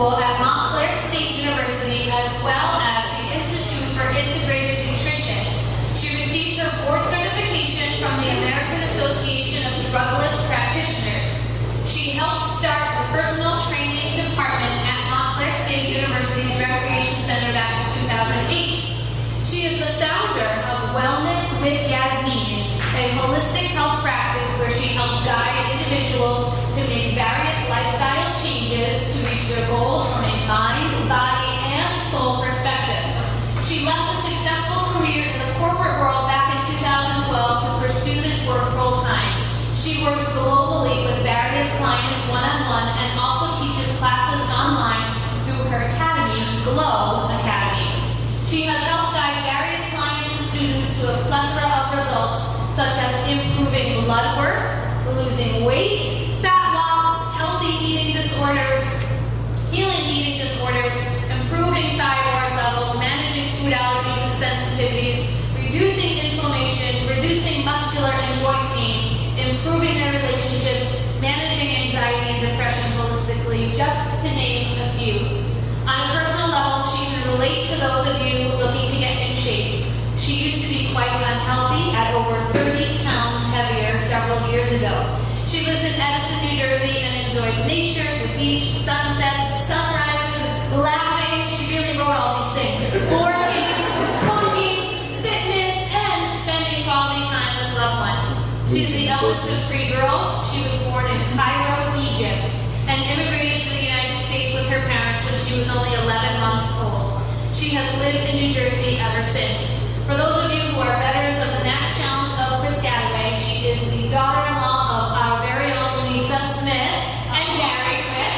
school at Montclair State University, as well as the Institute for Integrated Nutrition. She received her board certification from the American Association of Drugless Practitioners. She helped start a personal training department at Montclair State University's Recreation Center back in 2008. She is the founder of Wellness with Yasmin, a holistic health practice where she helps guide individuals to make various lifestyle changes to reach their goals from a mind, body, and soul perspective. She left a successful career in the corporate world back in 2012 to pursue this work full-time. She works globally with various clients one-on-one and also teaches classes online through her academy, Glow Academy. She has helped guide various clients and students to a plethora of results, such as improving blood work, losing weight, fat loss, healthy eating disorders, healing eating disorders, improving thyroid levels, managing food allergies and sensitivities, reducing inflammation, reducing muscular and joint pain, improving their relationships, managing anxiety and depression holistically, just to name a few. On a personal level, she can relate to those of you looking to get in shape. She used to be quite unhealthy at over 30 pounds heavier several years ago. She lives in Edison, New Jersey and enjoys nature, the beach, sunsets, sunrises, laughing. She really wrote all these things. Board games, cooking, fitness, and spending quality time with loved ones. She's the eldest of 3 girls. She was born in Cairo, Egypt, and immigrated to the United States with her parents when she was only 11 months old. She has lived in New Jersey ever since. For those of you who are veterans of the Max Challenge of Piscataway, she is the daughter-in-law of our very own Lisa Smith and Gary Smith.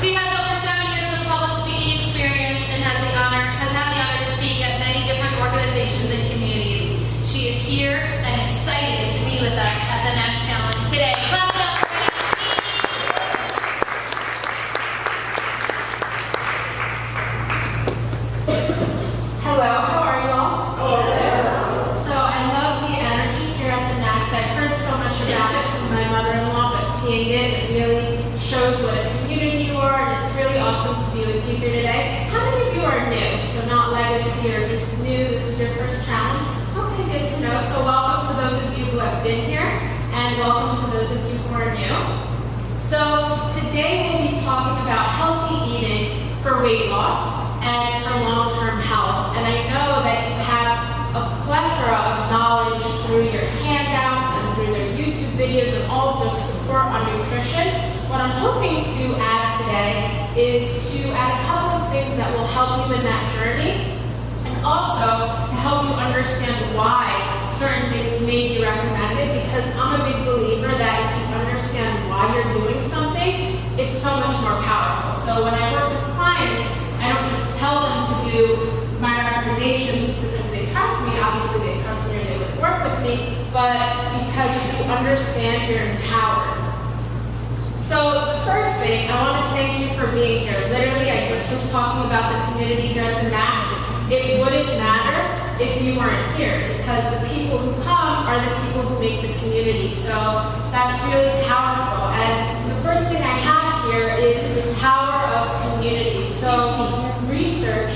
She has over 7 years of public speaking experience and has had the honor to speak at many different organizations and communities. She is here and excited to be with us at the Max Challenge today. Shows what a community you are, and it's really awesome to be with you here today. How many of you are new? So not legacy or just new, this is your first challenge? Okay, good to know. So welcome to those of you who have been here, and welcome to those of you who are new. So today we'll be talking about healthy eating for weight loss and for long-term health. And I know that you have a plethora of knowledge through your handouts and through their YouTube videos and all of the support on nutrition. What I'm hoping to add today is to add a couple of things that will help you in that journey, and also to help you understand why certain things may be recommended, because I'm a big believer that if you understand why you're doing something, it's so much more powerful. So when I work with clients, I don't just tell them to do my recommendations because they trust me. Obviously they trust me or they would work with me, but because you understand you're empowered. So the first thing, I want to thank you for being here. Literally, I just was talking about the community here at the Max. It wouldn't matter if you weren't here, because the people who come are the people who make the community. So that's really powerful. And the first thing I have here is the power of community. So research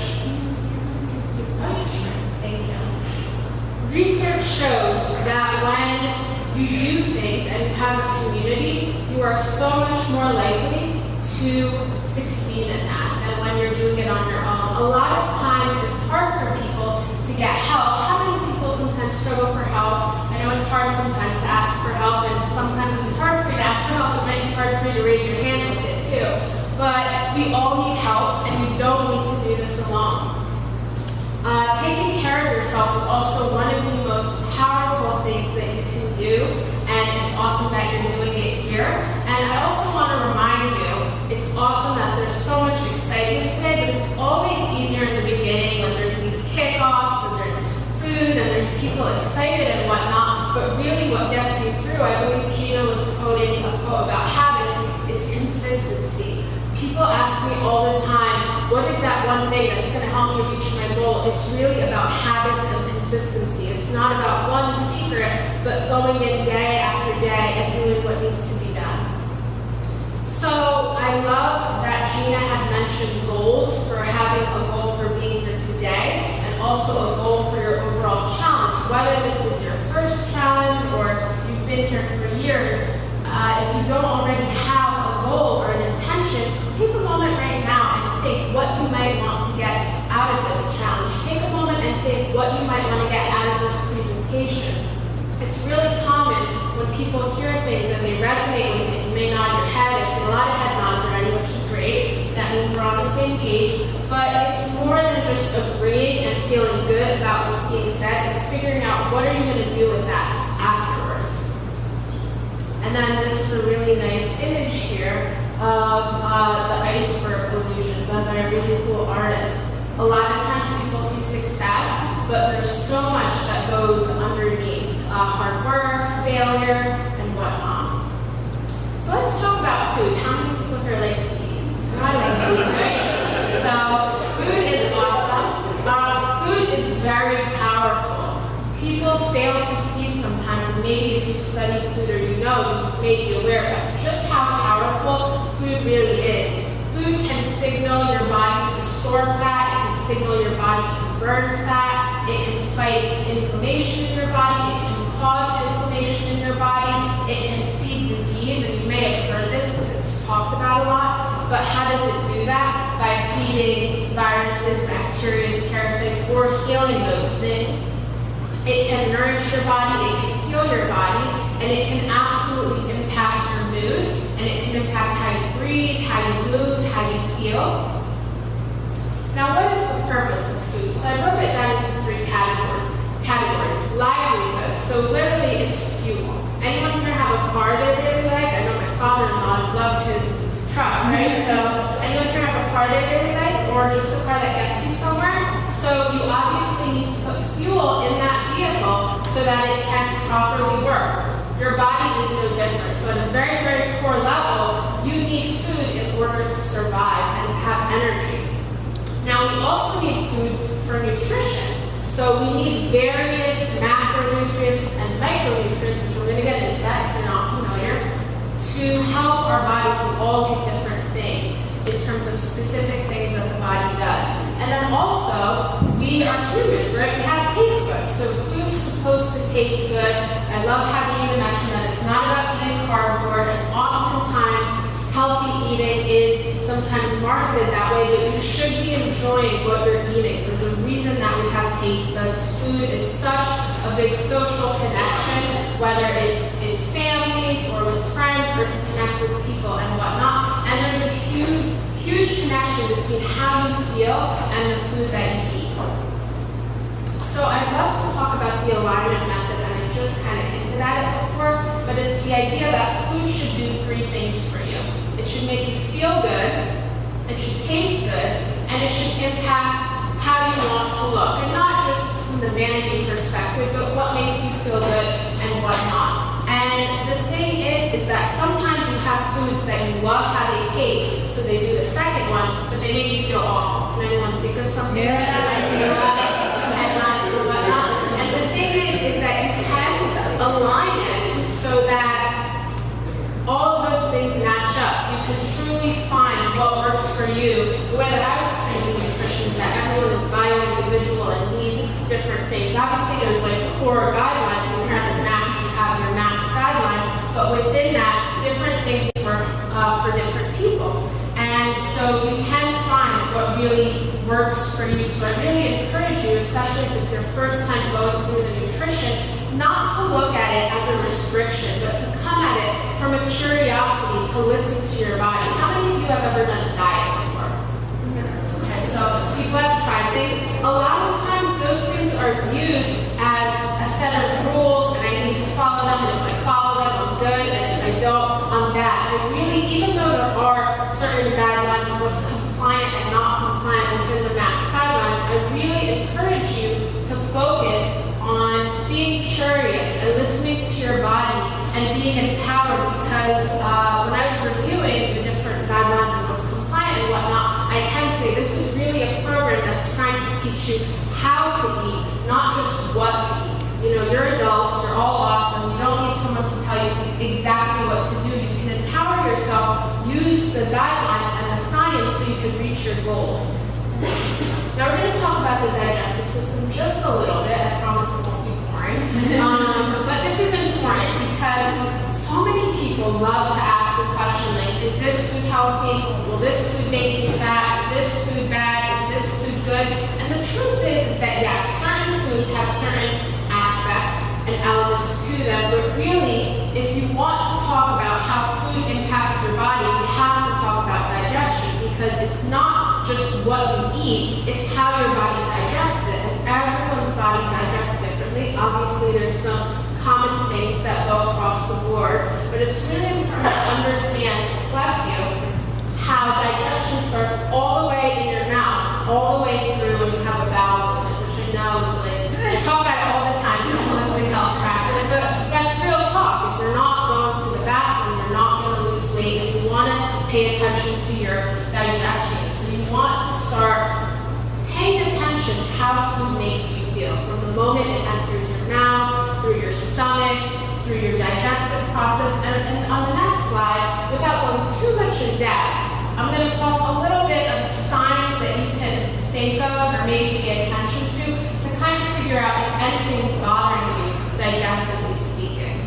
shows that when you do things and you have a community, you are so much more likely to succeed in that than when you're doing it on your own. A lot of times it's hard for people to get help. How many people sometimes struggle for help? I know it's hard sometimes to ask for help, and sometimes when it's hard for you to ask for help, it might be hard for you to raise your hand with it too. But we all need help, and you don't need to do this alone. Taking care of yourself is also one of the most powerful things that you can do, and it's awesome that you're doing it here. And I also want to remind you, it's awesome that there's so much excitement today, but it's always easier in the beginning when there's these kickoffs and there's food and there's people excited and whatnot. But really what gets you through, I believe Gina was quoting a quote about habits, is consistency. People ask me all the time, what is that one thing that's going to help me reach my goal? It's really about habits and consistency. It's not about one secret, but going in day after day and doing what needs to be done. So I love that Gina had mentioned goals for having a goal for being here today and also a goal for your overall challenge. Whether this is your first challenge or you've been here for years, if you don't already have a goal or an intention, take a moment right now and think what you might want to get out of this challenge. Take a moment and think what you might want to get out of this presentation. It's really common when people hear things and they resonate with it. You may nod your head. I've seen a lot of head nods already, which is great. That means we're on the same page. But it's more than just agreeing and feeling good about what's being said. It's figuring out what are you going to do with that afterwards. And then this is a really nice image here of the iceberg illusion done by a really cool artist. A lot of times people see success, but there's so much that goes underneath. Hard work, failure, and whatnot. So let's talk about food. How many people here like to eat? I like to eat, right? So food is awesome. Food is very powerful. People fail to see sometimes, and maybe if you've studied food or you know, you may be aware of just how powerful food really is. Food can signal your body to store fat, it can signal your body to burn fat, it can fight inflammation in your body, it can cause inflammation in your body, it can feed disease, and you may have heard this because it's talked about a lot, but how does it do that? By feeding viruses, bacteria, parasites, or healing those things. It can nourish your body, it can heal your body, and it can absolutely impact your mood, and it can impact how you breathe, how you move, how you feel. Now, what is the purpose of food? So I broke it down into 3 categories. Livelihood, so literally it's fuel. Anyone here have a car they really like? I know my father-in-law loves his truck, right? So anyone here have a car they really like, or just a car that gets you somewhere? So you obviously need to put fuel in that vehicle so that it can properly work. Your body is no different. So at a very, very core level, you need food in order to survive and to have energy. Now we also need food for nutrition. So we need various macronutrients and micronutrients, which we're going to get into that if you're not familiar, to help our body do all these different things in terms of specific things that the body does. And then also, we are humans, right? We have taste buds. So food's supposed to taste good. I love how Gina mentioned that it's not about eating cardboard, and oftentimes healthy eating is sometimes marketed that way, but you should be enjoying what you're eating. There's a reason that we have taste buds. Food is such a big social connection, whether it's in families or with friends or to connect with people and whatnot. And there's a huge connection between how you feel and the food that you eat. So I'd love to talk about the alignment method, and I just kind of hinted at it before, but it's the idea that food should do 3 things for you. It should make you feel good, it should taste good, and it should impact how you want to look. And not just from the vanity perspective, but what makes you feel good and what not. And the thing is that sometimes you have foods that you love how they taste, so they do the second one, but they make you feel awful. Can anyone think of something like that? I see a lot of headlines or whatnot. And the thing is that you can align it so that all of those things match up. You can truly find what works for you. The way that I was trained in nutrition is that everyone is bio-individual and needs different things. Obviously, there's like core guidelines, and here at the Max, you have your Max guidelines, but within that, different things work for different people. And so you can find what really works for you. So I really encourage you, especially if it's your first time going through the nutrition, not to look at it as a restriction, but to come at it from a curiosity to listen to your body. How many of you have ever done a diet before? Okay, so people have tried things. A lot of times those things are viewed as a set of rules and I need to follow them, and if I follow them, I'm good, and if I don't, I'm bad. But really, even though there are certain guidelines of what's compliant and not compliant within the Max guidelines, I really encourage you to focus on being curious and listening to your body and being empowered, because when I was reviewing the different guidelines and what's compliant and whatnot, I can say this is really a program that's trying to teach you how to eat, not just what to eat. You know, you're adults, you're all awesome, you don't need someone to tell you exactly what to do. You can empower yourself, use use the guidelines and the science so you can reach your goals. Now we're going to talk about the digestive system just a little bit. I promise it won't be boring. But this is important because so many people love to ask the question like, is this food healthy? Will this food make me fat? Is this food bad? Is this food good? And the truth is that yes, certain foods have certain aspects and elements to them, but really, if you want to talk about how food impacts your body, we have to talk about digestion because it's not just what you eat, it's how your body digests it. And everyone's body digests differently. Obviously, there's some common things that go across the board, but it's really important to understand, bless you, how digestion starts all the way in your mouth, all the way through when you have a bowel movement, which I know is like, I talk about it all the time in a holistic health practice, but that's real talk. If you're not going to the bathroom, you're not going to lose weight, and you want to pay attention to your digestion. So you want to start paying attention to how food makes you feel from the moment it enters your mouth, through your stomach, through your digestive process. And on the next slide, without going too much in depth, I'm going to talk a little bit of signs that you can think of or maybe pay attention to kind of figure out if anything's bothering you, digestively speaking.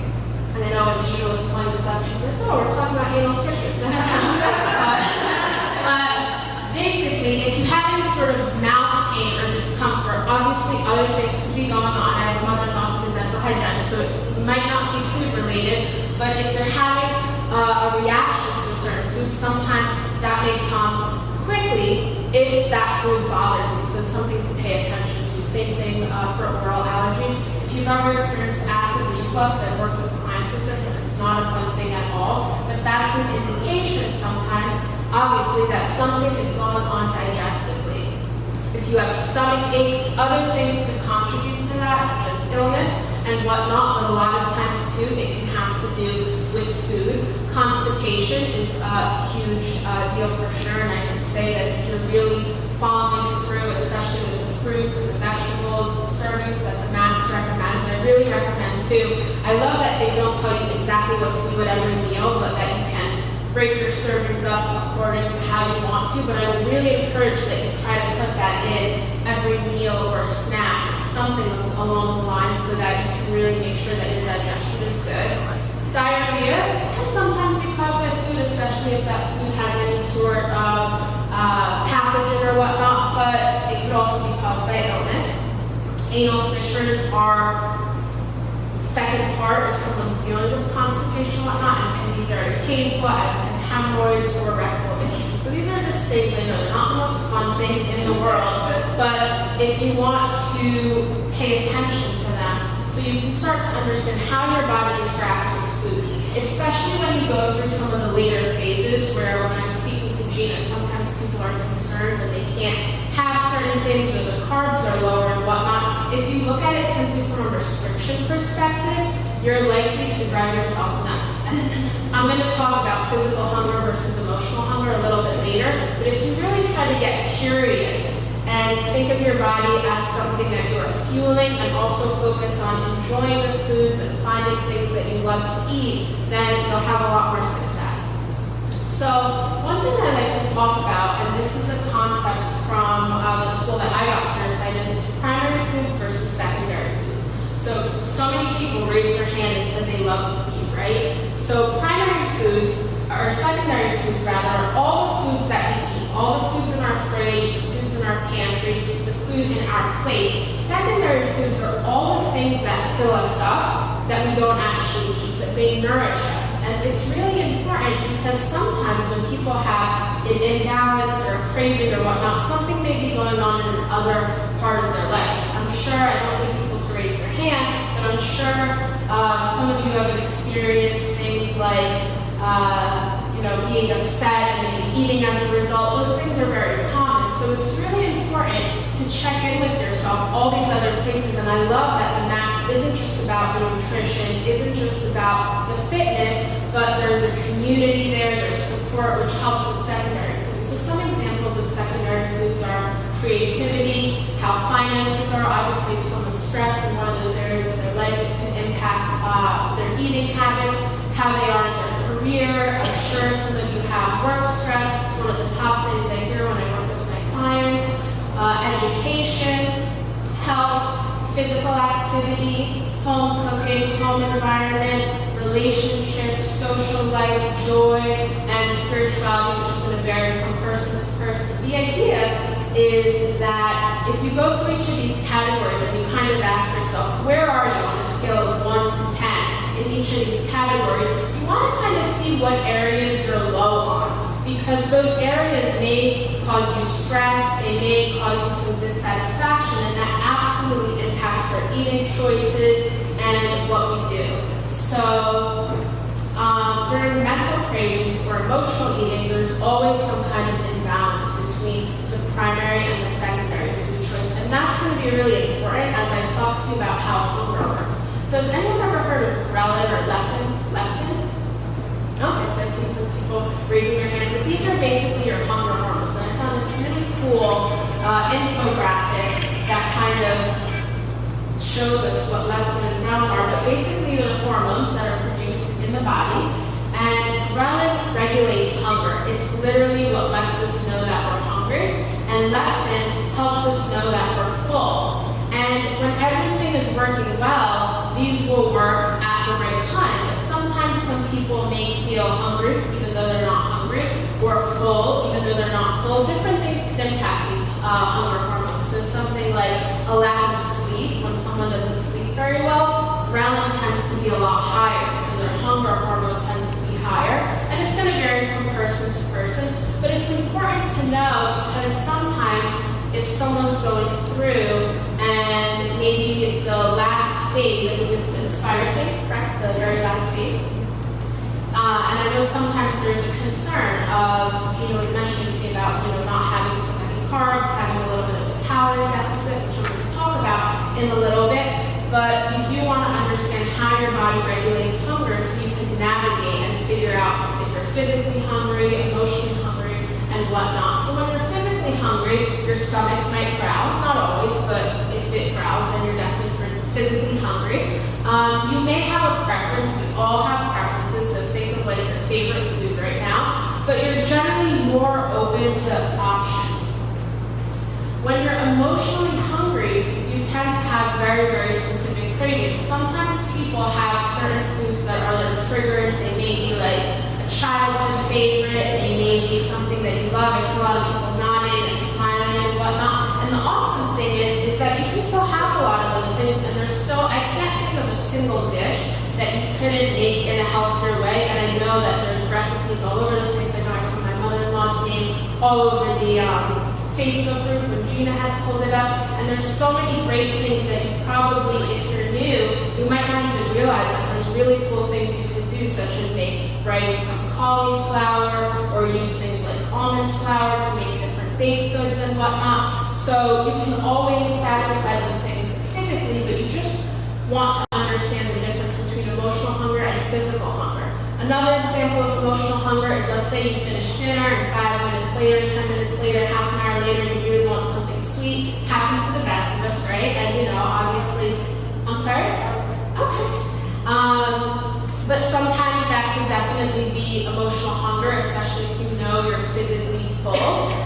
And I know when Gina was pulling this up, she's like, oh, we're talking about anal fissures. That sounds basically, if you have any sort of mouth pain or discomfort, obviously other things could be going on. I have a mother-in-law who's in dental hygienist, so it might not be food-related, but if you're having a reaction to a certain food, sometimes that may come quickly if that food bothers you, so it's something to pay attention to. Same thing for oral allergies. If you've ever experienced acid reflux, I've worked with clients with this, and it's not a fun thing at all, but that's an indication sometimes, obviously, that something is going on digestively. If you have stomach aches, other things could contribute to that, such as illness and whatnot, but a lot of times too, it can have to do with food. Constipation is a huge deal for sure, and I can say that if you're really following through, especially with the fruits and the vegetables, the servings that the MAPS recommends, I really recommend too. I love that they don't tell you exactly what to do at every meal, but that you can break your servings up according to how you want to, but I would really encourage that you try to put that in every meal or snack, something along the line so that you can really make sure that your digestion is good. Diarrhea can sometimes be caused by food, especially if that food has any sort of pathogen or whatnot, but it could also be caused by illness. Anal fissures are second part if someone's dealing with constipation and whatnot, and can be very painful, as in hemorrhoids or rectal itching. So these are just things, I know they're not the most fun things in the world, but if you want to pay attention to them, so you can start to understand how your body interacts with food, especially when you go through some of the later phases where when I'm speaking to Gina, sometimes people are concerned that they can't have certain things or the carbs are lower and whatnot. If you look at it simply from a restriction perspective, you're likely to drive yourself nuts. I'm going to talk about physical hunger versus emotional hunger a little bit later, but if you really try to get curious and think of your body as something that you are fueling and also focus on enjoying the foods and finding things that you love to eat, then you'll have a lot more success. So one thing I like to talk about, and this is a concept from the school that I got certified in, is primary foods versus secondary foods. So many people raised their hand and said they love to eat, right? So primary foods, or secondary foods rather, are all the foods that we eat, all the foods in our fridge, the foods in our pantry, the food in our plate. Secondary foods are all the things that fill us up that we don't actually eat, but they nourish us. And it's really important because sometimes when people have an imbalance or a craving or whatnot, something may be going on in another part of their life. I'm sure, I don't need people to raise their hand, but I'm sure some of you have experienced things like being upset and maybe eating as a result. Those things are very common. So it's really important to check in with yourself, all these other places. And I love that the MAPS isn't just about the nutrition, isn't just about the fitness, but there's a community there, there's support, which helps with secondary foods. So some examples of secondary foods are creativity, how finances are. Obviously, if someone's stressed in one of those areas of their life, it can impact their eating habits, how they are in their career. I'm sure some of you have work physical activity, home cooking, home environment, relationships, social life, joy, and spirituality, which is going to vary from person to person. The idea is that if you go through each of these categories and you kind of ask yourself, where are you on a scale of 1 to 10 in each of these categories, you want to kind of see what areas you're low on, because those areas may cause you stress, they may cause you some dissatisfaction, and that absolutely impacts our eating choices and what we do. So during mental cravings or emotional eating, there's always some kind of imbalance between the primary and the secondary food choice, and that's going to be really important as I talk to you about how hunger works. So has anyone ever heard of ghrelin or leptin? Okay, so I see some people raising their hands, but these are basically your hunger hormones, and I found this really cool infographic that kind of shows us what leptin and ghrelin are, but basically they're hormones that are produced in the body, and ghrelin regulates hunger. It's literally what lets us know that we're hungry, and leptin helps us know that we're full. And when everything is working well, these will work at the right time. But sometimes some people may feel hungry even though they're not hungry, or full even though they're not full. Different things can impact these hunger hormones. So something like a lack of sleep, when someone doesn't sleep very well, ghrelin tends to be a lot higher, so their hunger hormone tends to be higher. And it's going to vary from person to person, but it's important to know because sometimes if someone's going through and maybe the last phase, I think it's the inspired phase, correct? The very last phase. And I know sometimes there's a concern of, Gina was mentioning to me about, not having so many carbs, having a little bit of a calorie deficit, which I'm going to talk about in a little bit. But you do want to understand how your body regulates hunger so you can navigate and figure out if you're physically hungry, emotionally hungry, and whatnot. So when you're physically hungry, your stomach might growl, not always, but if it growls, then you're definitely physically hungry. You may have a preference, we all have preferences, so think of like your favorite food right now, but you're generally more open to options. When you're emotionally hungry, you tend to have very, very specific cravings. Sometimes people have certain foods that are their triggers. They may be like a childhood favorite, they may be something that you love. I see a lot of people nodding and smiling and whatnot. And the awesome thing is that you can still have a lot of those things, and I can't think of a single dish that you couldn't make in a healthier way, and I know that there's recipes all over the place. I know I saw my mother-in-law's name all over the Facebook group when Gina had pulled it up, and there's so many great things that you probably, if you're new, you might not even realize that there's really cool things you can do, such as make rice from cauliflower, or use things like almond flour to make different baked goods and whatnot. So you can always satisfy those things physically, but you just want to understand the difference between emotional hunger and physical hunger. Another example of emotional hunger is, let's say you finish dinner and 5 minutes later, 10 minutes later, half an hour later, you really want something sweet. Happens to the best of us, right? And obviously, I'm sorry? Okay. But sometimes that can definitely be emotional hunger, especially if you know you're physically full.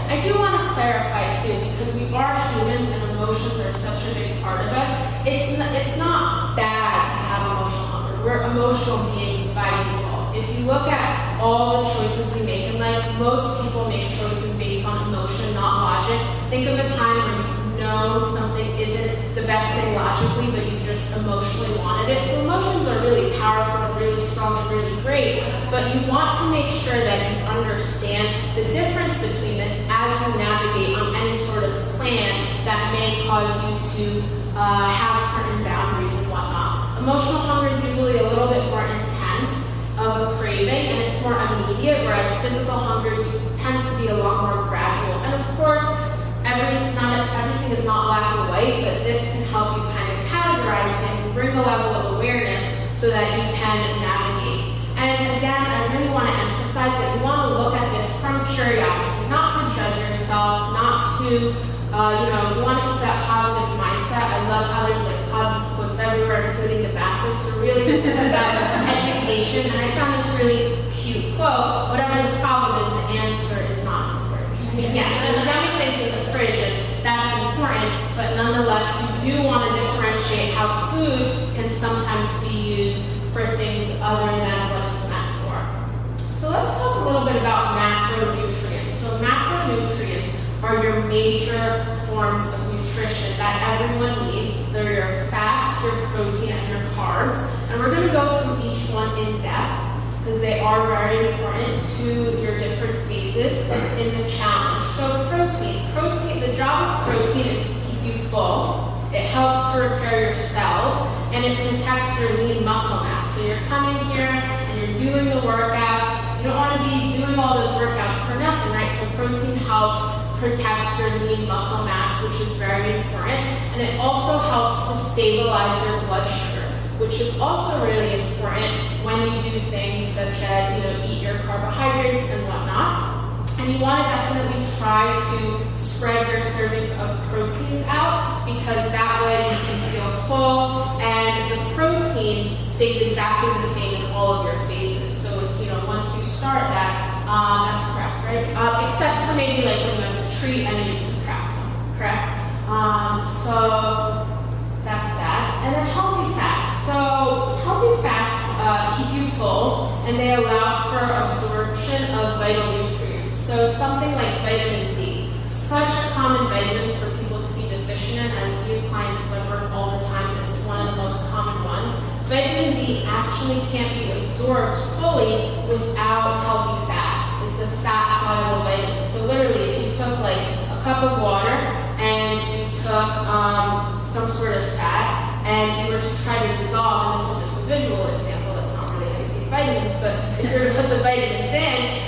I do want to clarify too, because we are humans and emotions are such a big part of us. It's not bad to have emotional hunger. We're emotional beings by default. If you look at all the choices we make in life, most people make choices based on emotion, not logic. Think of a time where you've known something isn't the best thing logically, but you just emotionally wanted it. So emotions are really powerful, really strong, and really great, but you want to make sure that you understand the difference between this as you navigate on any sort of plan that may cause you to have certain boundaries and whatnot. Emotional hunger is usually a little bit more intense of a craving, and it's more immediate, whereas physical hunger tends to be a lot more gradual. And of course, not everything is not black and white, but this can help you kind of categorize things, bring a level of awareness so that you can navigate. And again, I really want to emphasize that you want to look at this from curiosity, not to judge yourself, not to, you want to keep that positive mindset. I love how there's like positive quotes everywhere, including the bathroom. So really, this is about education. And I found this really cute quote: whatever the problem is, the answer is not in the fridge. I mean, yes, there's yummy things in the fridge, and that's important, but nonetheless, you do want to differentiate how food can sometimes be used for things other than what it's meant for. So let's talk a little bit about macronutrients. So macronutrients are your major forms of nutrition that everyone needs. They're your fats, your protein, and your carbs. And we're going to go through each one in depth because they are very important to your different phases in the challenge. So protein, the job of protein is to keep you full. It helps to repair your cells, and it protects your lean muscle mass. So you're coming here and you're doing the workouts. You don't want to be doing all those workouts for nothing, right? So protein helps protect your lean muscle mass, which is very important. And it also helps to stabilize your blood sugar, which is also really important when you do things such as, eat your carbohydrates and whatnot. And you want to definitely try to spread your serving of proteins out because that way you can feel full, and the protein stays exactly the same in all of your phases. So it's, once you start that, that's correct, right? Except for maybe like when you have a treat and you subtract them, correct? So that's that. And then healthy fats. So healthy fats keep you full, and they allow for absorption of vital nutrients. So something like vitamin D, such a common vitamin for people to be deficient in. I review clients' blood work all the time. It's one of the most common ones. Vitamin D actually can't be absorbed fully without healthy fats. It's a fat-soluble vitamin. So literally, if you took like a cup of water and you took some sort of fat and you were to try to dissolve, and this is just a visual example, that's not really how you take vitamins, but if you were to put the vitamins in,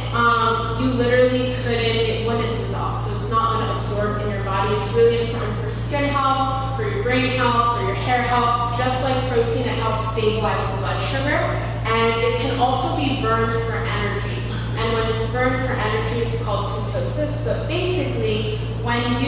you literally couldn't, it wouldn't dissolve. So it's not going to absorb in your body. It's really important for skin health, for your brain health, for your hair health. Just like protein, it helps stabilize blood sugar, and it can also be burned for energy. And when it's burned for energy, it's called ketosis. But basically, when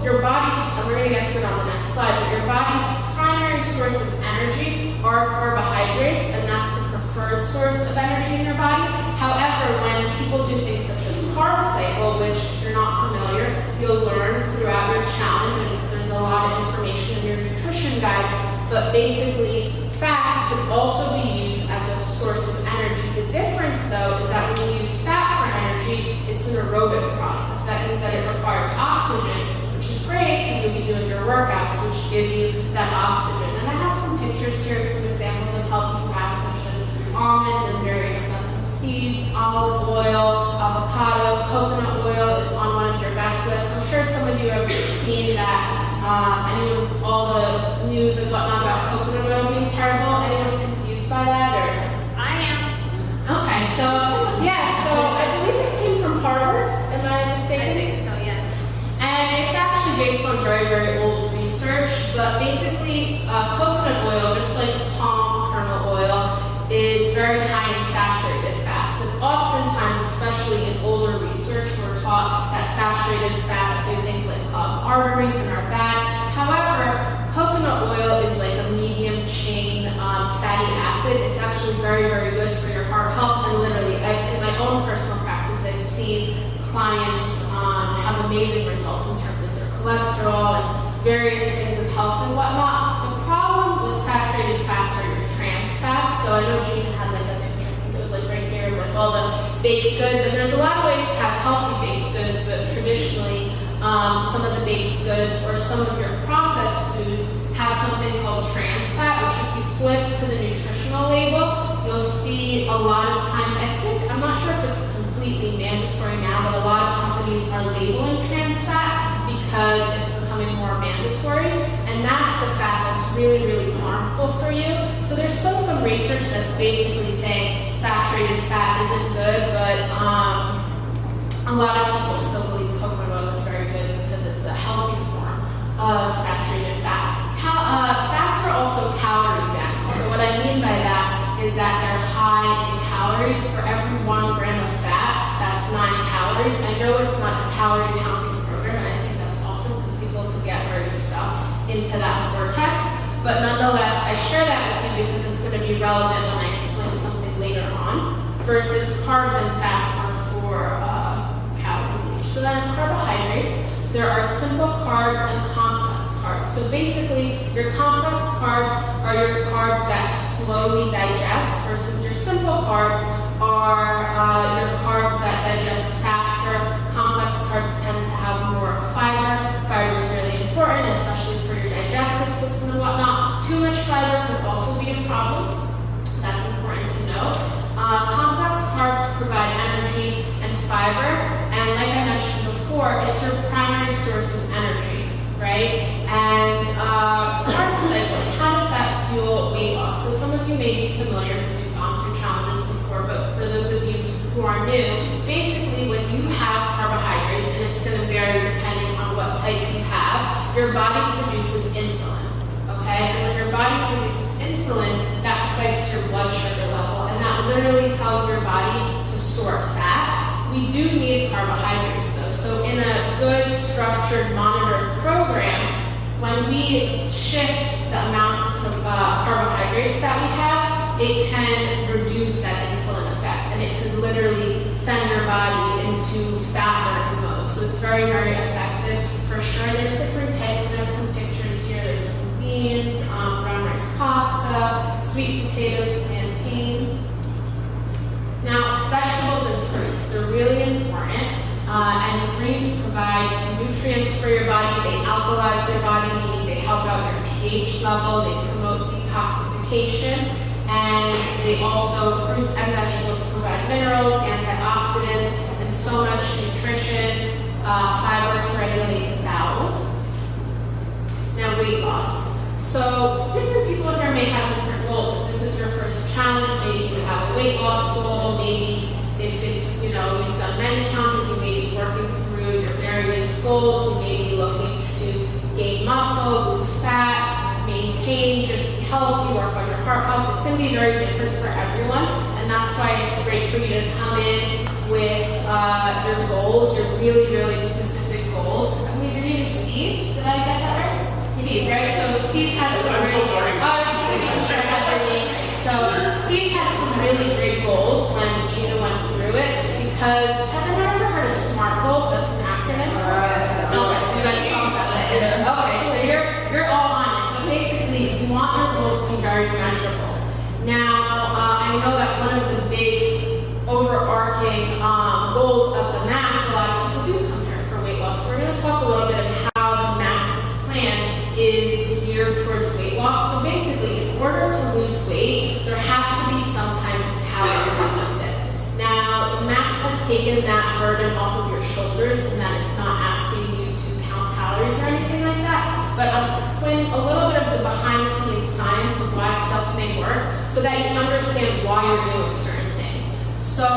your body's, and we're going to get to it on the next slide, but your body's primary source of energy are carbohydrates, and that's the preferred source of energy in your body. However, when people do things such as carb cycle, which if you're not familiar, you'll learn throughout your challenge, and there's a lot of information in your nutrition guides, but basically fats could also be used as a source of energy. The difference though is that when you use fat for energy, it's an aerobic process. That means that it requires oxygen, which is great because you'll be doing your workouts, which give you that oxygen. And I have some pictures here of some examples of healthy fats such as almonds and various nuts and seeds, olive oil, avocado, coconut oil is on one of your best lists. I'm sure some of you have seen that. All the news and whatnot about coconut oil being terrible. Anyone confused by that? Or I am. Okay, so I believe it came from Harvard. Am I mistaken? I think so, yes. And it's actually based on very, very old research. But basically, coconut oil, just like palm kernel oil, is very high in saturated fats. And oftentimes, especially in older research, we're taught that saturated fats do things like clog arteries and are bad. However, coconut oil is like a medium chain fatty acid. It's actually very, very good for your heart health. And literally, in my own personal practice, I've seen clients have amazing results in terms of their cholesterol and various things of health and whatnot. The problem with saturated fats are your trans fats. So I know Gina had like a picture, I think it was like right here, of like all the baked goods. And there's a lot of ways to have healthy baked goods, but traditionally, some of the baked goods or some of your processed foods have something called trans fat, which if you flip to the nutritional label, you'll see a lot of times, I'm not sure if it's completely mandatory now, but a lot of companies are labeling trans fat because it's becoming more mandatory, and that's the fat that's really, really harmful for you. So there's still some research that's basically saying saturated fat isn't good, but a lot of people still believe coconut oil is very good because it's a healthy form of saturated fat. Fats are also calorie dense. So what I mean by that is that they're high in calories. For every 1 gram of fat, that's 9 calories. I know it's not a calorie counting program, and I think that's awesome because people can get very stuck into that vortex. But nonetheless, I share that with you because it's going to be relevant when I explain something later on. Versus carbs and fats are for calories each. So then carbohydrates, there are simple carbs and carbs. So basically, your complex carbs are your carbs that slowly digest versus your simple carbs are your carbs that digest faster. Complex carbs tend to have more fiber. Fiber is really important, especially for your digestive system and whatnot. Too much fiber could also be a problem. That's important to know. Complex carbs provide energy and fiber, and like I mentioned before, it's your primary source of energy, right? And carb cycling, how does that fuel weight loss? So some of you may be familiar because you've gone through challenges before, but for those of you who are new, basically when you have carbohydrates, and it's going to vary depending on what type you have, your body produces insulin. Okay, and when your body produces insulin, that spikes your blood sugar level, and that literally tells your body to store fat. We do need carbohydrates though, so in a good, structured, monitored program, when we shift the amounts of carbohydrates that we have, it can reduce that insulin effect, and it could literally send your body into fat burning mode. So it's very, very effective for sure. There's different types, and I have some pictures here. There's beans, brown rice pasta, sweet potatoes, plantains. Now, vegetables and fruits, they're really important, and greens provide nutrients for your body, they alkalize your body, meaning they help out your pH level, they promote detoxification, and they also, fruits and vegetables provide minerals, antioxidants, and so much nutrition, fiber to regulate the bowels. Now, weight loss. So different people here may have different goals. If this is your first challenge, maybe you have a weight loss goal. Maybe if it's, you've done many challenges, you may be working through your various goals. You may be looking to gain muscle, lose fat, maintain, just be healthy, work on your heart health. It's going to be very different for everyone, and that's why it's great for you to come in with your goals, your really, really specific goals. I believe your name is Steve. Did I get that right? Steve, right? So Steve had some Steve had some really great goals when Gina went through it, because has anyone ever heard of SMART goals? That's an acronym. Okay, so you guys saw that. Okay, so you're all on it. But basically, you want your goals to be very measurable. Now, I know that one of the big overarching goals of the MAX, a lot of people do come here for weight loss. So we're going to talk a little bit of how the MAX's plan is geared towards weight loss. So basically, in order to lose weight, there has to be some kind of calorie deficit. Now, the MAX has taken that burden off of your shoulders, and that it's not asking you to count calories or anything like that, but I'll explain a little bit of the behind-the-scenes science of why stuff may work, so that you understand why you're doing certain things. So,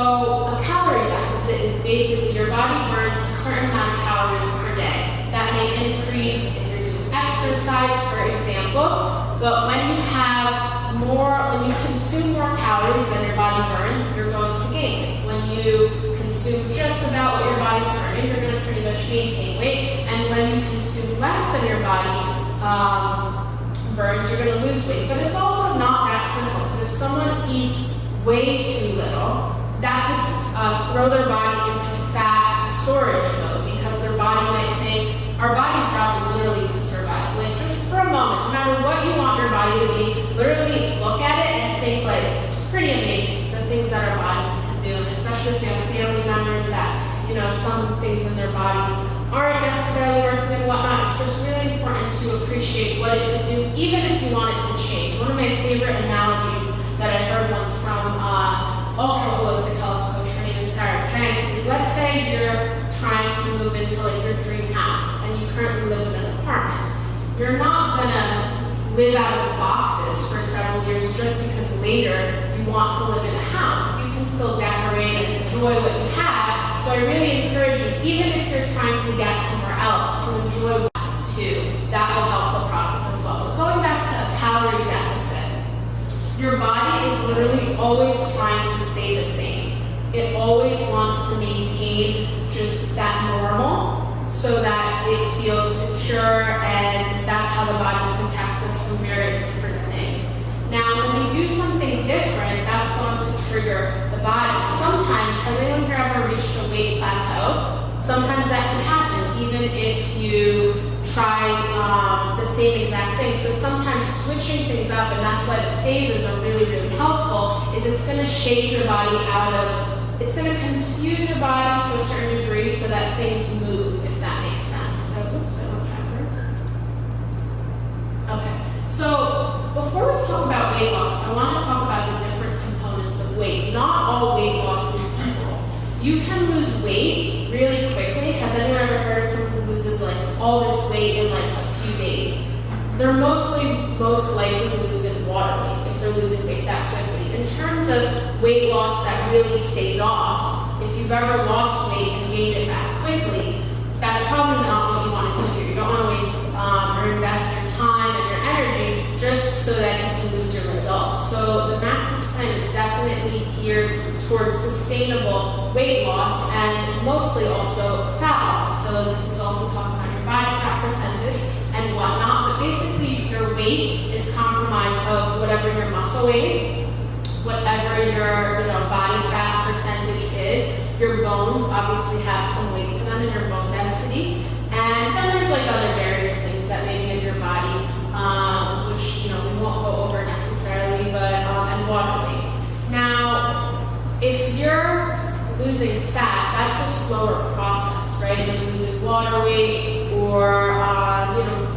a calorie deficit is basically your body burns a certain amount of calories per day. That may increase if you're doing exercise, for example, but when you consume more calories than your body burns, you're going to gain weight. When you consume just about what your body's burning, you're going to pretty much maintain weight, and when you consume less than your body burns, you're going to lose weight. But it's also not that simple, because if someone eats way too little, that could throw their body into fat storage mode, because their body might think, our body's job is literally to survive. Like, just for a moment, no matter what you want your body to be, literally look at it and think, like, it's pretty amazing, the things that our bodies can do, and especially if you have family members that, some things in their bodies aren't necessarily working and whatnot. It's just really important to appreciate what it could do, even if you want it to change. One of my favorite analogies that I heard once from also a holistic health coach, her name is Sarah Jenks, is let's say you're trying to move into your dream house and you currently live in an apartment. You're not gonna live out of boxes for several years just because later you want to live in a house. You can still decorate and enjoy what you have. So I really encourage you, even if you're trying to get somewhere else, to enjoy that too. That will help the process as well. But going back to a calorie deficit, your body is literally always trying to stay the same. It always wants to maintain just that normal so that it feels secure, and that's how the body protects us from various different things. Now, when we do something different, that's going to trigger the body. Sometimes, has anyone here ever reached a weight plateau? Sometimes that can happen, even if you try the same exact thing. So sometimes switching things up, and that's why the phases are really, really helpful, is it's going to shake your body out of, it's going to confuse your body to a certain degree so that things move, if that makes sense. So, oops, I went backwards. Okay, so before we talk about weight loss, I want to talk about the different components of weight. Not all weight loss is equal. You can lose weight really quickly. Has anyone ever heard of someone who loses like all this weight in like a few days? They're most likely losing water weight if they're losing weight that quickly. In terms of weight loss that really stays off, if you've ever lost weight and gained it back quickly, that's probably not what you want to do here. You don't want to waste or invest your time and your energy just so that you can lose your results. So the Maximus plan is definitely geared towards sustainable weight loss and mostly also fat loss. So this is also talking about your body fat percentage and whatnot, but basically your weight is comprised of whatever your muscle weighs, whatever your body fat percentage is. Your bones obviously have some weight to them in your bone density, and then there's like other various things that may be in your body, which we won't go over necessarily, but and water weight. Now, if you're losing fat, that's a slower process, right? Than losing water weight, or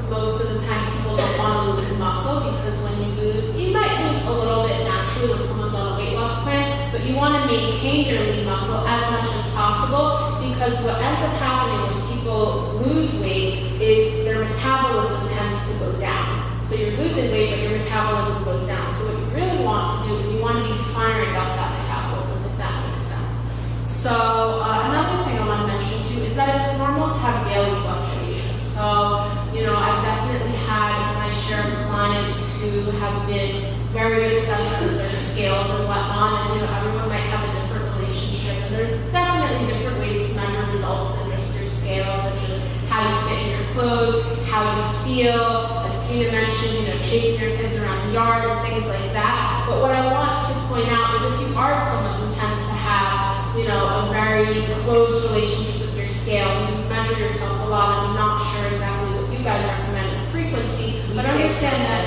most of the time people don't want to lose muscle, because when you might lose a little bit naturally when someone's on a weight loss plan, but you want to maintain your lean muscle as much as possible, because what ends up happening when people lose weight is their metabolism tends to go down. So you're losing weight, but your metabolism goes down. So what you really want to do is you want to be firing up that metabolism, if that makes sense. So another thing I want to mention too is that it's normal to have daily fluctuations. So, I've definitely had my share of clients who have been very obsessed with their scales and whatnot, and everyone might have a different relationship, and there's definitely different ways to measure results than just your scale, such as how you fit in your clothes, how you feel, as Kina mentioned, chasing your kids around the yard and things like that. But what I want to point out is if you are someone who tends to have a very close relationship with your scale, and you measure yourself a lot, and I'm not sure exactly what you guys recommend in frequency, but understand that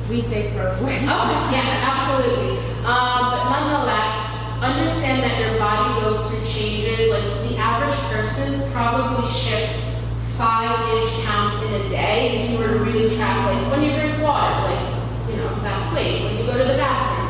we say program. Oh, yeah, absolutely. But nonetheless, understand that your body goes through changes. Like the average person probably shifts 5-ish pounds in a day if you were to really track, like when you drink water, that's weight. When you go to the bathroom,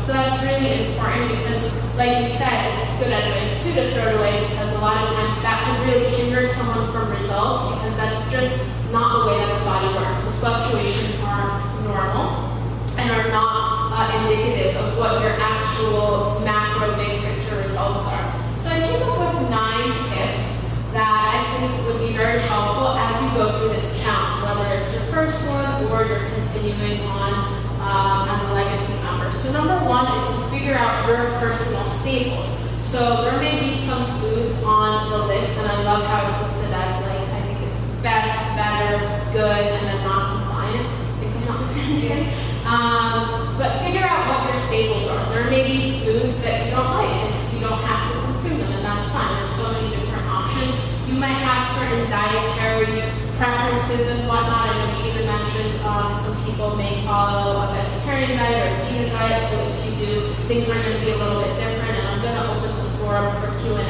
So that's really important because, like you said, it's good advice too to throw it away, because a lot of times that could really hinder someone from results, because that's just not the way that the body works. The fluctuations are normal and are not indicative of what your actual macro big picture results are. So I came up with 9 tips that I think would be very helpful as you go through this challenge, whether it's your first one or you're continuing on as a legacy member. So number 1 is to figure out your personal staples. So there may be some foods on the list, and I love how it's listed as I think it's best, better, good, and then non-compliant. I think I'm not missing anything. But figure out what your staples are. There may be foods that you don't like, and you don't have to consume them, and that's fine. There's so many different options. You might have certain dietary preferences and whatnot. I know Gina mentioned some people may follow a vegetarian diet or a vegan diet, so if you do, things are going to be a little bit different, and I'm going to open the forum for Q&A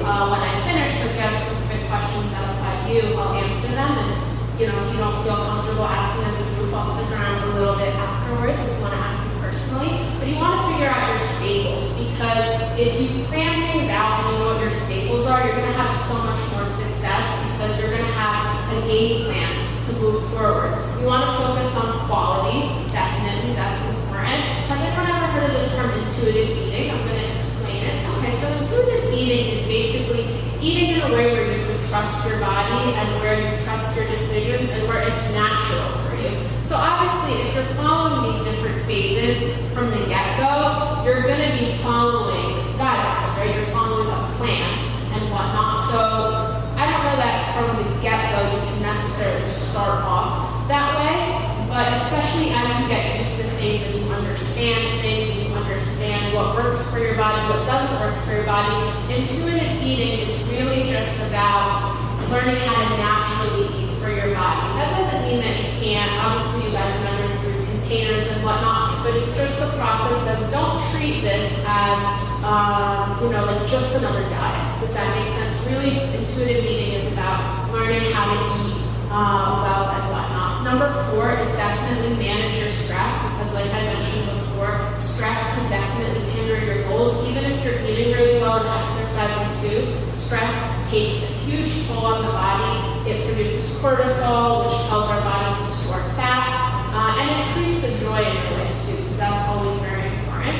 when I finish, so if you have specific questions that apply to you, I'll answer them, and if you don't feel comfortable asking as a group, I'll stick around a little bit afterwards if you want to ask me personally. But you want to figure out your staples, because if you plan things out and you know what your staples are, you're going to have so much more success, because you're going to have a game plan to move forward. You want to focus on quality, definitely, that's important. Has anyone ever heard of the term intuitive eating? I'm going to explain it. Okay, so intuitive eating is basically eating in a way where you can trust your body and where you trust your decisions and where it's natural for you. So obviously, if you're following these different phases from the get-go, you're going to be following guidelines, right? You're following a plan and whatnot. So I don't know that from the get-go you can necessarily start off that way, but especially as you get used to things and you understand things and you understand what works for your body, what doesn't work for your body, intuitive eating is really just about learning how to naturally eat your body. That doesn't mean that you can't. Obviously, you guys measure through containers and whatnot, but it's just the process of don't treat this as, like just another diet. Does that make sense? Really, intuitive eating is about learning how to eat well and whatnot. Number 4 is definitely manage your stress, because like I mentioned before, stress can definitely hinder your goals. Even if you're eating really well and exercising too, stress takes a huge toll on the body. It produces cortisol, which tells our body to store fat, and increase the joy in your life too, because that's always very important.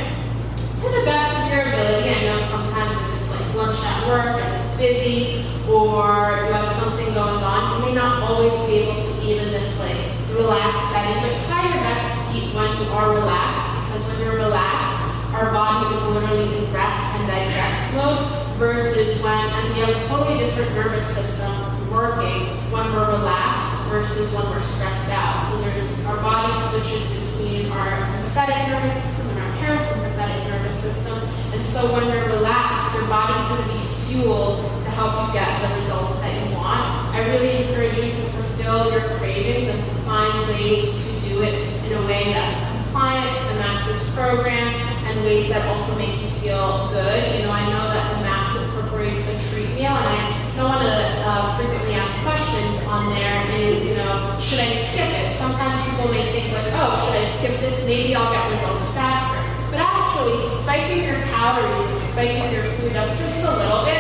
To the best of your ability, I know sometimes if it's like lunch at work and it's busy, or you have something going on, you may not always be able to eat in this like relaxed setting, but try your best to eat when you are relaxed, because when you're relaxed, our body is literally in rest and digest mode, versus and we have a totally different nervous system working when we're relaxed versus when we're stressed out. So our body switches between our sympathetic nervous system and our parasympathetic nervous system, and so when you're relaxed, your body's going to be fueled to help you get the results that you want. I really encourage you to fulfill your cravings and to find ways to do it in a way that's compliant to the MAPSIS program, and ways that also make you feel good. I know that the MAPS incorporates a treat meal, and I know one of the frequently asked questions on there is, should I skip it? Sometimes people may think like, oh, should I skip this? Maybe I'll get results faster. But actually, spiking your calories and spiking your food up just a little bit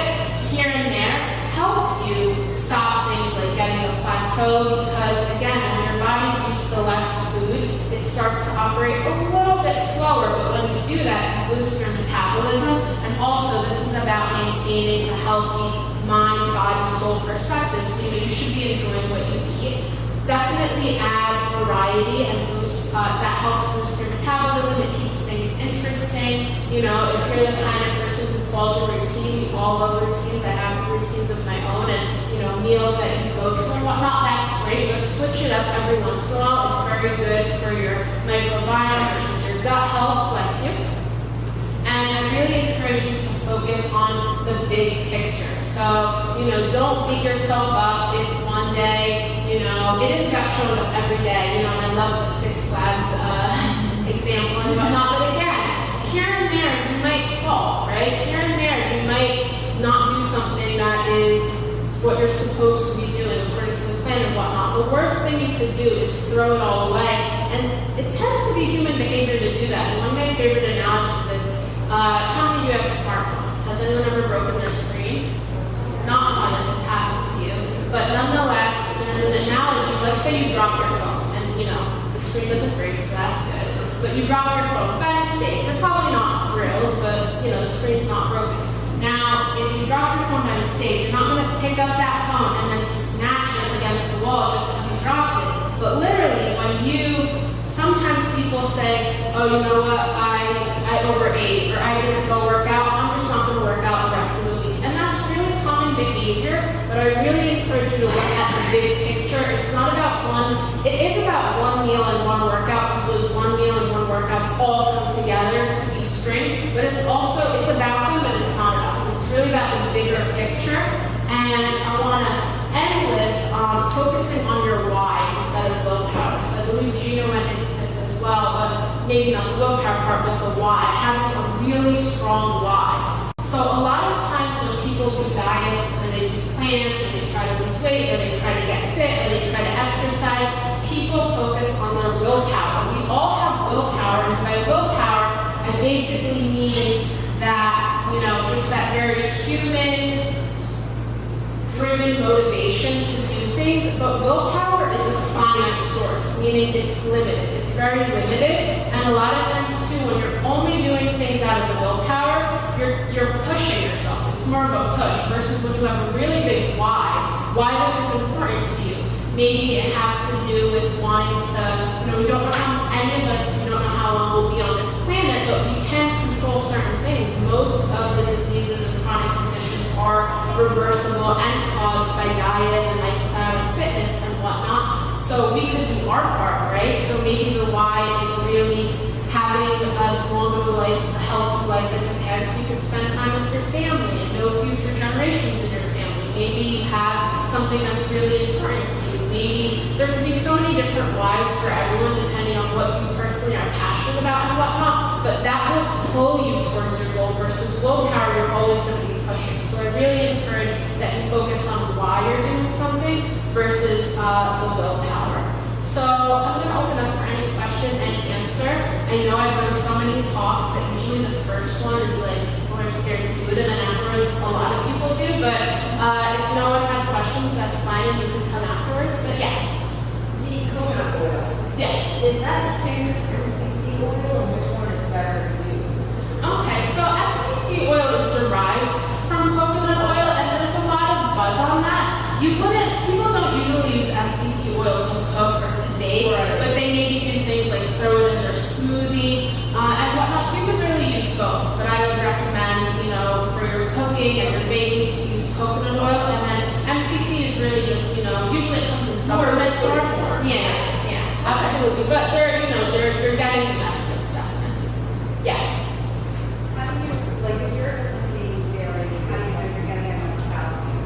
here and there helps you stop things like getting a plateau, because again, when your body's used to less food, it starts to operate a little bit slower, but when you do that, you boost your metabolism. And also, this is about maintaining a healthy mind, body, soul perspective, so you should be enjoying what you eat. Definitely add variety and boost, that helps boost your metabolism. It keeps things interesting. If you're the kind of person who follows a routine, we all love routines. I have routines of my own, and meals that you go to and whatnot, that's great, but switch it up every once in a while. It's very good for your microbiome, which is your gut health, bless you. And I really encourage you to focus on the big picture. So, don't beat yourself up if one day, it is about showing up every day, and I love the Six Flags example and whatnot, but again, here and there you might fall, right? Here and there you might not do something that is what you're supposed to be doing according to the plan and whatnot. The worst thing you could do is throw it all away, and it tends to be human behavior to do that. And one of my favorite analogies is, how many of you have smartphones? Has anyone ever broken their screen? Not fun if it's happened to you, but nonetheless, there's an analogy. Let's say you drop your phone, and the screen doesn't break, so that's good. But you drop your phone by mistake. You're probably not thrilled, but the screen's not broken. Now, if you drop your phone by mistake, you're not going to pick up that phone and then smash it against the wall just because you dropped it. But literally, sometimes people say, oh, you know what, I overate, or I didn't go work out, I'm just not going to work out the rest of the week. And that's really common behavior, but I really encourage you to look at the big picture. It's not about it is about one meal and one workout, because those one meal and one workouts all come together to be strength, but it's about them, but it's not about them. It's really about the bigger picture. And I want to end with focusing on your why instead of willpower. So I believe Gina went into this as well, but maybe not the willpower part, but the why, having a really strong why. So a lot of times when people do diets, or they do plans, or they try to lose weight, or they try to get fit, or they try to exercise, people focus on their willpower. We all have willpower, and by willpower, I basically mean that, just that very human driven motivation to do things, but willpower is a finite source, meaning it's limited. It's very limited, and a lot of times too, when you're only doing things out of the willpower, you're pushing yourself. It's more of a push versus when you have a really big why this is important to you. Maybe it has to do with wanting to, we don't know how any of us, we don't know how long we'll be on this planet, but we can control certain things. Most of the diseases and chronic conditions are reversible and caused by diet and lifestyle and fitness and whatnot. So we could do our part, right? So maybe the why is really having as long of a healthy life as you can, so you can spend time with your family and no future generations in your family. maybe you have something that's really important to you. Maybe there could be so many different whys for everyone depending on what you personally are passionate about and whatnot, but that will pull you towards your goal versus willpower you're always going to be pushing. So I really encourage that you focus on why you're doing something versus the willpower. So I'm going to open up for any question and answer. I know I've done so many talks that usually the first one is like people are scared to do it, and then afterwards a lot of people do, but if no one has questions, that's fine and you can come afterwards, but yes. The coconut oil. Yes. Is that the same as MCT oil, or which one is better to use? Okay, so MCT oil is derived from coconut oil, and there's a lot of buzz on that. People don't usually use MCT oil to cook or to bake, Right. but they maybe do things like throw it in their smoothie and whatnot. So you could really use both, but I would recommend, for your cooking and your baking to use coconut oil, and then MCT is really just, usually it comes in supplement form. Yeah, absolutely. But you're getting the benefits definitely. Yes. How do you, like, if you're eating dairy, how do you know you're getting enough calcium?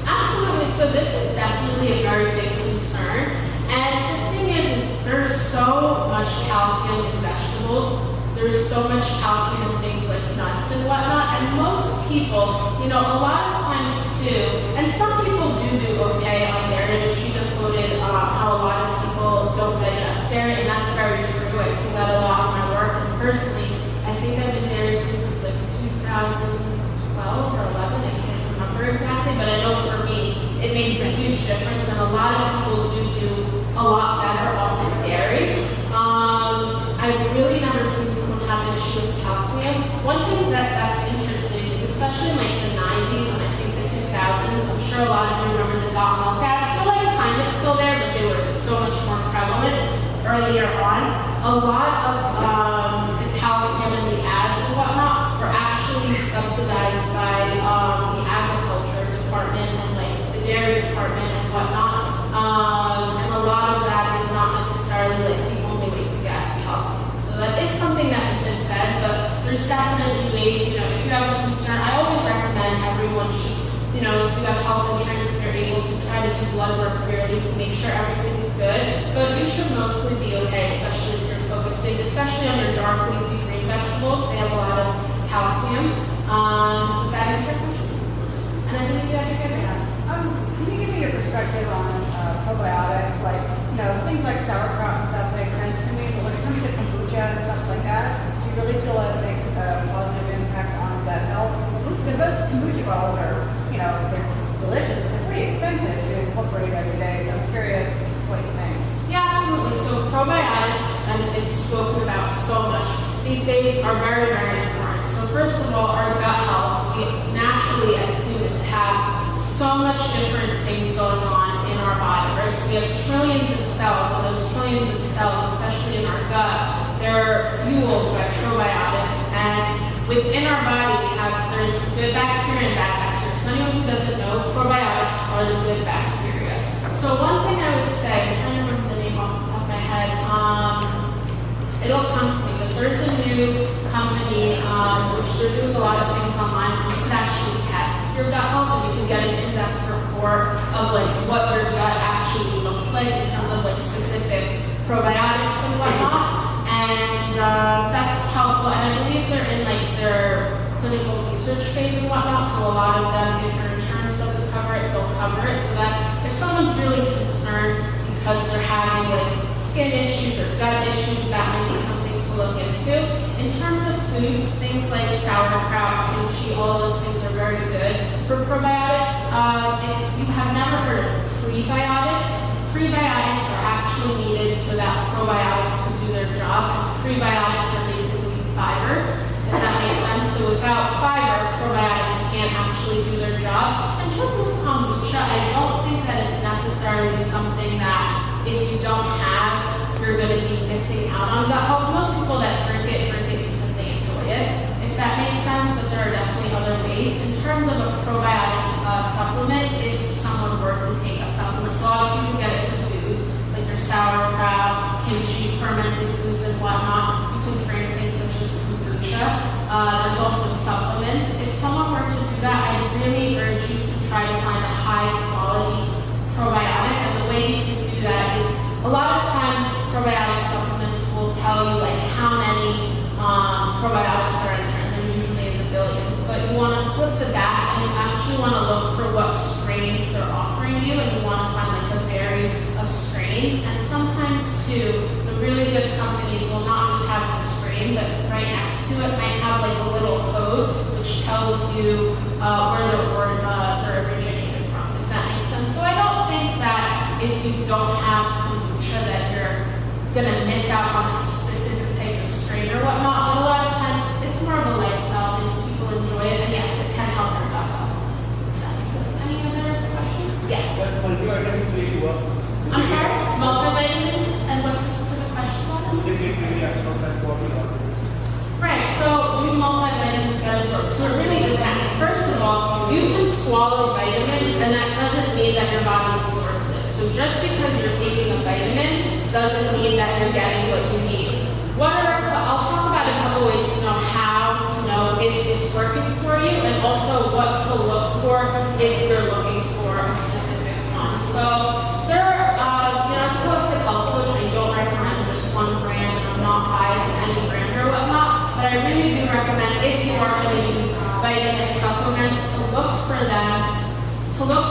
Absolutely. So this is definitely a very big concern. And the thing is there's so much calcium in vegetables. There's so much calcium in things like nuts and whatnot. And most people, a lot of times too, and some people do okay on dairy, which even quoted how a lot of people don't digest dairy, and that's very true. I see that a lot in my work. And personally, I think I've been dairy free since like 2012 or 11. I can't remember exactly, but I know for me, it makes a huge difference, and a lot of people do a lot better off of dairy. I've really never seen someone have an issue with calcium. One thing that's interesting is, especially in like the 90s and I think the 2000s, I'm sure a lot of you remember the got milk ads. They're like kind of still there, but they were so much more prevalent earlier on. A lot of the calcium in the ads and whatnot were actually subsidized by the agriculture department and like the dairy department and whatnot. And a lot of that is not necessarily like the only way to get calcium. So that is something that we've been fed, but there's definitely ways, if you have a concern, I always recommend everyone should, if you have health insurance and you're able to try to do blood work yearly to make sure everything's good, but you should mostly be okay, especially if you're focusing, especially on your dark leafy green vegetables. They have a lot of calcium. Does that answer your question? And I believe you have your hand raised. Can you give me your perspective on probiotics? Like, things like sauerkraut and stuff make sense to me, but when it comes to kombucha and stuff like that, do you really feel that it makes a positive impact on gut health? Because those kombucha bottles are, they're delicious, but they're pretty expensive to incorporate every day, so I'm curious what you think. Yeah, absolutely. So probiotics, and it's spoken about so much these days, are very, very important. So first of all, our gut health, we naturally as humans have so much different things going on in our body, right? So we have trillions of cells, and those trillions of cells, especially in our gut, they're fueled by probiotics. And within our body, there's good bacteria and bad bacteria. So anyone who doesn't know, probiotics are the good bacteria. So one thing I would say, I'm trying to remember the name off the top of my head, it'll come to me, but there's a new company which they're doing a lot of things online where you can actually test your gut health and you can get an in-depth report of like what your gut actually looks like in terms of like specific probiotics and whatnot. And that's helpful. And I believe they're in like their clinical research phase and whatnot. So a lot of them, if your insurance doesn't cover it, they'll cover it. So that's if someone's really concerned because they're having like skin issues or gut issues, that might be something to look into. In terms of foods, things like sauerkraut, kimchi, all of those things are very good for probiotics. If you have never heard of prebiotics, prebiotics are actually needed so that probiotics can do their job. And prebiotics are basically fibers, if that makes sense. So without fiber, probiotics can't actually do their job. In terms of kombucha, I don't think that it's necessarily something that if you don't have, you're going to be missing out on gut health. Most people that drink it because they enjoy it, if that makes sense, but there are definitely other ways. In terms of a probiotic supplement, if someone were to take a supplement, so obviously you can get it for foods, like your sauerkraut, kimchi, fermented foods and whatnot. You can drink things such as kombucha. There's also supplements. If someone were to do that, I really urge you to try to high quality probiotic. And the way you can do that is a lot of times probiotic supplements will tell you like how many probiotics are in there, and they're usually in the billions. But you want to flip the back and you actually want to look for what strains they're offering you, and you want to find like a variety of strains. And sometimes too, the really good companies will not just have the strain, but right next to it might have like a little code which tells you where they're originated from, if that makes sense. So I don't think that if you don't have kombucha that you're gonna miss out on a specific type of strain or whatnot, but a lot of times it's more of a lifestyle and people enjoy it, and yes, it can help their gut health. If that makes sense. Any other questions? Yes. That's multivitamins make you up. I'm sorry? Multivitamins? And what's the specific question about Do it? they give really extra fat body vitamins? Right, so do multivitamins get absorbed? So it really depends. First of all, you can swallow vitamins, and that doesn't mean that your body absorbs it. So just because you're taking a vitamin doesn't mean that you're getting what you need. I'll talk about a couple ways to know how to know if it's working for you, and also what to look for if you're looking for a specific one. So there are, as a holistic health coach, I don't recommend just one brand, and I'm not biased to any brand or whatnot, but I really do recommend if you are going to use vitamin supplements to look for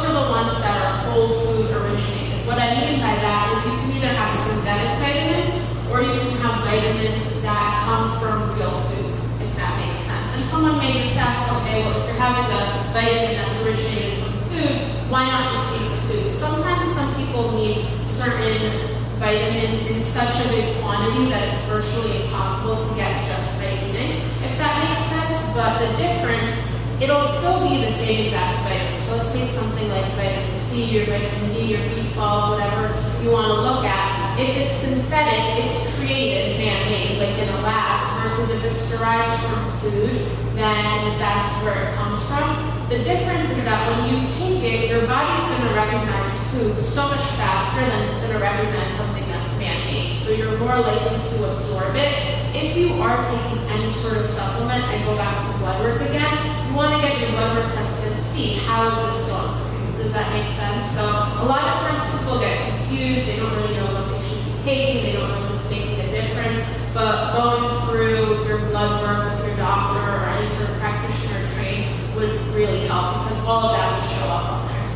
the ones that are whole food originated. What I mean by that is you can either have synthetic vitamins or you can have vitamins that come from real food, if that makes sense. And someone may just ask, okay, well, if you're having a vitamin that's originated from food, why not just eat the food? Sometimes some people need certain vitamins in such a big quantity that it's virtually impossible to get just by eating, if that makes sense. But the difference, it'll still be the same exact vitamin. So let's take something like vitamin C or vitamin D or B12, whatever you want to look at. If it's synthetic, it's created, man-made, like in a lab, versus if it's derived from food, then that's where it comes from. The difference is that when you take it, your body's going to recognize food so much faster than it's going to recognize something that's man-made. So you're more likely to absorb it. If you are taking any sort of supplement, I go back to blood work again, you want to get your blood work tested and see how is this going for you. Does that make sense? So a lot of times people get confused, they don't really know what they should be taking, they don't know if it's making a difference, but going through your blood work with your doctor or any sort of practitioner trained would really help, because all of that would show up on there.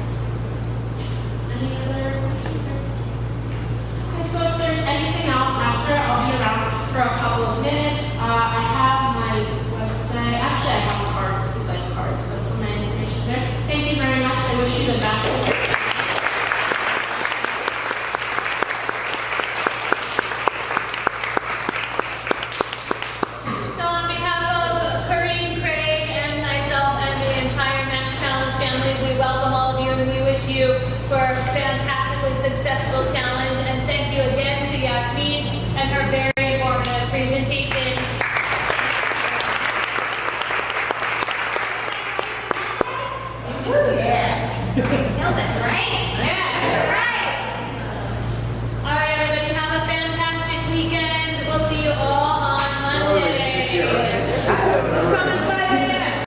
Yes. Any other questions? Okay, so if there's anything else after, I'll be around for a couple of